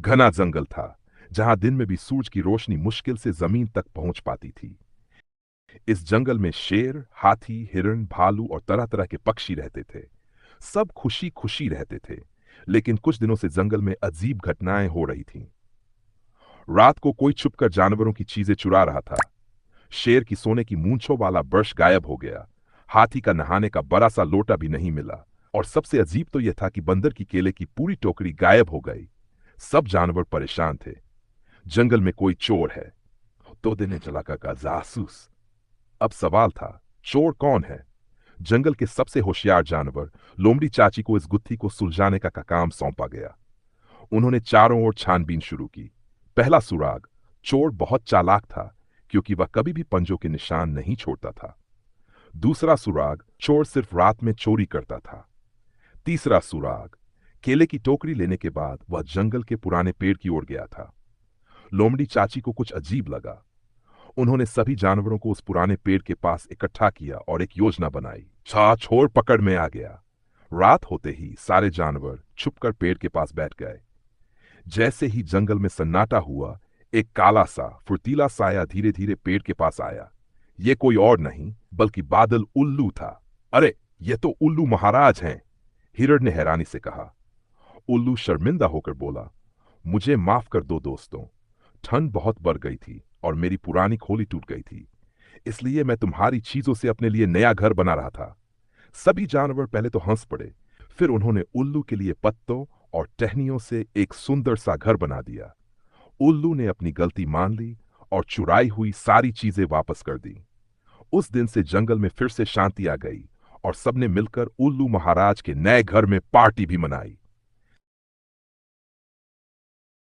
घना जंगल था, जहां दिन में भी सूरज की रोशनी मुश्किल से जमीन तक पहुंच पाती थी। इस जंगल में शेर, हाथी, हिरण, भालू और तरह तरह के पक्षी रहते थे। सब खुशी खुशी रहते थे। लेकिन कुछ दिनों से जंगल में अजीब घटनाएं हो रही थीं। रात को कोई छुपकर जानवरों की चीजें चुरा रहा था। शेर की सोने की मूंछों वाला ब्रश गायब हो गया। हाथी का नहाने का बड़ा सा लोटा भी नहीं मिला। और सबसे अजीब तो यह था कि बंदर की केले की पूरी टोकरी गायब हो गई। सब जानवर परेशान थे। जंगल में कोई चोर है, तो दिन चलाका का जासूस। अब सवाल था, चोर कौन है? जंगल के सबसे होशियार जानवर लोमड़ी चाची को इस गुत्थी को सुलझाने का काम सौंपा गया। उन्होंने चारों ओर छानबीन शुरू की। पहला सुराग, चोर बहुत चालाक था, क्योंकि वह कभी भी पंजों के निशान नहीं छोड़ता था। दूसरा सुराग, चोर सिर्फ रात में चोरी करता था। तीसरा सुराग, केले की टोकरी लेने के बाद वह जंगल के पुराने पेड़ की ओर गया था। लोमड़ी चाची को कुछ अजीब लगा। उन्होंने सभी जानवरों को उस पुराने पेड़ के पास इकट्ठा किया और एक योजना बनाई। चोर पकड़ में आ गया। रात होते ही सारे जानवर छुपकर पेड़ के पास बैठ गए। जैसे ही जंगल में सन्नाटा हुआ, एक काला सा फुर्तीला साया धीरे धीरे पेड़ के पास आया। ये कोई और नहीं बल्कि बादल उल्लू था। अरे, ये तो उल्लू महाराज हैं, हिरण ने हैरानी से कहा। उल्लू शर्मिंदा होकर बोला, मुझे माफ कर दो दोस्तों। ठंड बहुत बढ़ गई थी और मेरी पुरानी खोली टूट गई थी, इसलिए मैं तुम्हारी चीजों से अपने लिए नया घर बना रहा था। सभी जानवर पहले तो हंस पड़े, फिर उन्होंने उल्लू के लिए पत्तों और टहनियों से एक सुंदर सा घर बना दिया। उल्लू ने अपनी गलती मान ली और चुराई हुई सारी चीजें वापस कर दी। उस दिन से जंगल में फिर से शांति आ गई और सबने मिलकर उल्लू महाराज के नए घर में पार्टी भी मनाई।